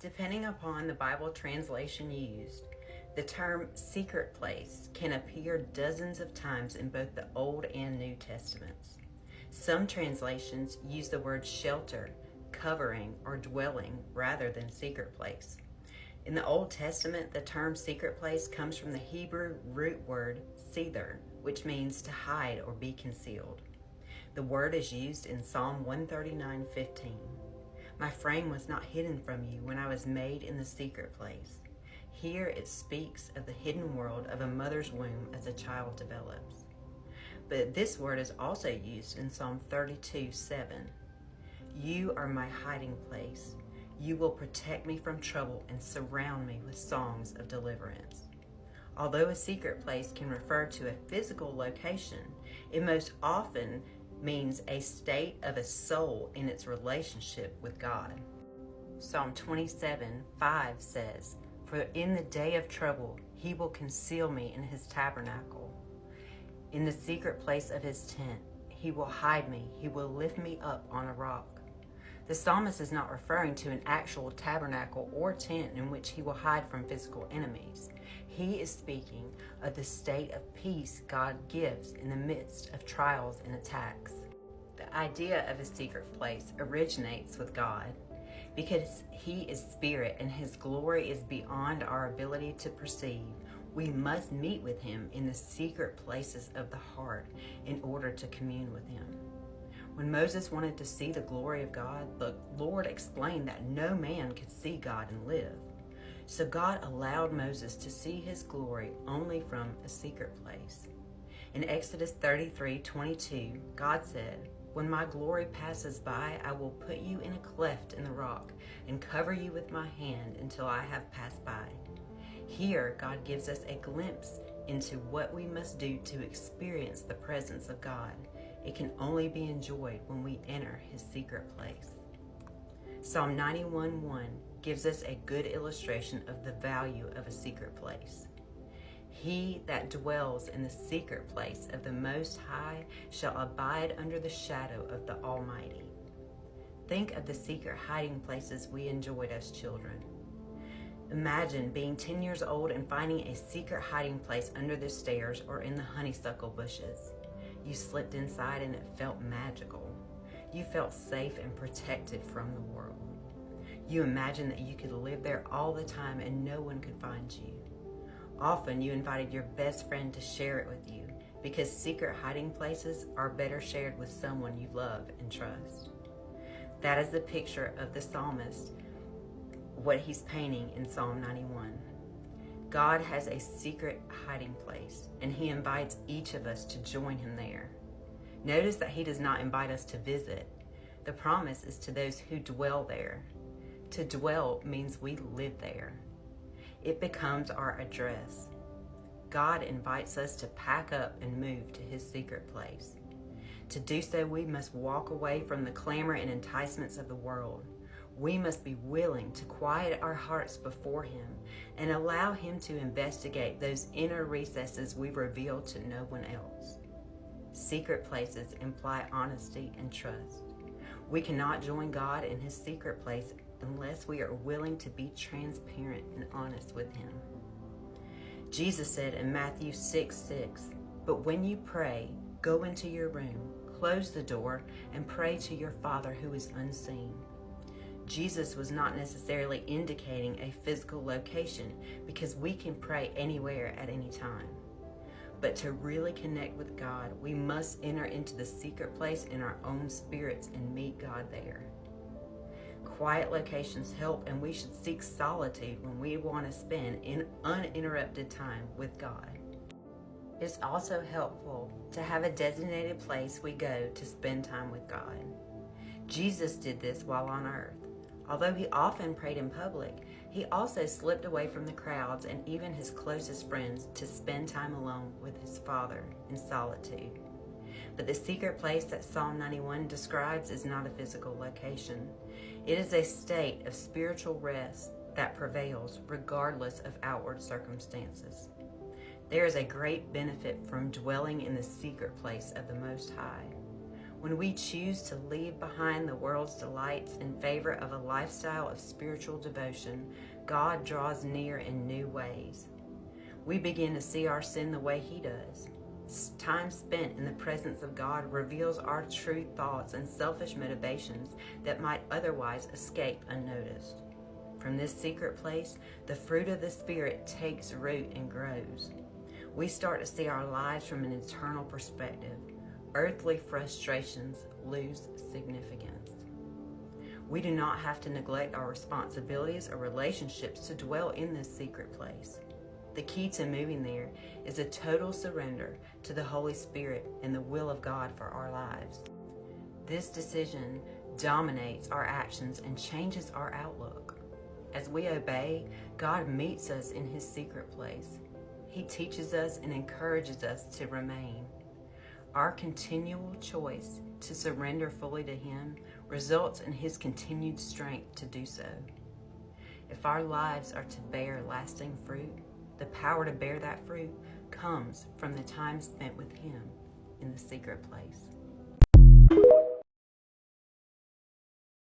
Depending upon the Bible translation used, the term secret place can appear dozens of times in both the Old and New Testaments. Some translations use the word shelter, covering, or dwelling rather than secret place. In the Old Testament, the term secret place comes from the Hebrew root word sether, which means to hide or be concealed. The word is used in Psalm 139:15. My frame was not hidden from you when I was made in the secret place. Here it speaks of the hidden world of a mother's womb as a child develops. But this word is also used in Psalm 32:7. You are my hiding place. You will protect me from trouble and surround me with songs of deliverance. Although a secret place can refer to a physical location, it most often means a state of a soul in its relationship with God. Psalm 27:5 says, For in the day of trouble he will conceal me in his tabernacle. In the secret place of his tent he will hide me, he will lift me up on a rock. The psalmist is not referring to an actual tabernacle or tent in which he will hide from physical enemies. He is speaking of the state of peace God gives in the midst of trials and attacks. The idea of a secret place originates with God. Because he is spirit and his glory is beyond our ability to perceive, we must meet with him in the secret places of the heart in order to commune with him. When Moses wanted to see the glory of God, the Lord explained that no man could see God and live. So God allowed Moses to see his glory only from a secret place. In Exodus 33:22, God said, When my glory passes by, I will put you in a cleft in the rock and cover you with my hand until I have passed by. Here, God gives us a glimpse into what we must do to experience the presence of God. It can only be enjoyed when we enter his secret place. Psalm 91:1 gives us a good illustration of the value of a secret place. He that dwells in the secret place of the Most High shall abide under the shadow of the Almighty. Think of the secret hiding places we enjoyed as children. Imagine being 10 years old and finding a secret hiding place under the stairs or in the honeysuckle bushes. You slipped inside and it felt magical. You felt safe and protected from the world. You imagined that you could live there all the time and no one could find you. Often you invited your best friend to share it with you because secret hiding places are better shared with someone you love and trust. That is the picture of the psalmist, what he's painting in Psalm 91. God has a secret hiding place, and he invites each of us to join him there. Notice that he does not invite us to visit. The promise is to those who dwell there. To dwell means we live there. It becomes our address. God invites us to pack up and move to his secret place. To do so, we must walk away from the clamor and enticements of the world. We must be willing to quiet our hearts before him and allow him to investigate those inner recesses we reveal to no one else. Secret places imply honesty and trust. We cannot join God in his secret place unless we are willing to be transparent and honest with him. Jesus said in Matthew 6:6, But when you pray, go into your room, close the door, and pray to your Father who is unseen. Jesus was not necessarily indicating a physical location because we can pray anywhere at any time. But to really connect with God, we must enter into the secret place in our own spirits and meet God there. Quiet locations help, and we should seek solitude when we want to spend uninterrupted time with God. It's also helpful to have a designated place we go to spend time with God. Jesus did this while on earth. Although he often prayed in public, he also slipped away from the crowds and even his closest friends to spend time alone with his Father in solitude. But the secret place that Psalm 91 describes is not a physical location. It is a state of spiritual rest that prevails regardless of outward circumstances. There is a great benefit from dwelling in the secret place of the Most High. When we choose to leave behind the world's delights in favor of a lifestyle of spiritual devotion, God draws near in new ways. We begin to see our sin the way He does. Time spent in the presence of God reveals our true thoughts and selfish motivations that might otherwise escape unnoticed. From this secret place, the fruit of the Spirit takes root and grows. We start to see our lives from an eternal perspective. Earthly frustrations lose significance. We do not have to neglect our responsibilities or relationships to dwell in this secret place. The key to moving there is a total surrender to the Holy Spirit and the will of God for our lives. This decision dominates our actions and changes our outlook. As we obey, God meets us in His secret place. He teaches us and encourages us to remain. Our continual choice to surrender fully to Him results in His continued strength to do so. If our lives are to bear lasting fruit, the power to bear that fruit comes from the time spent with Him in the secret place.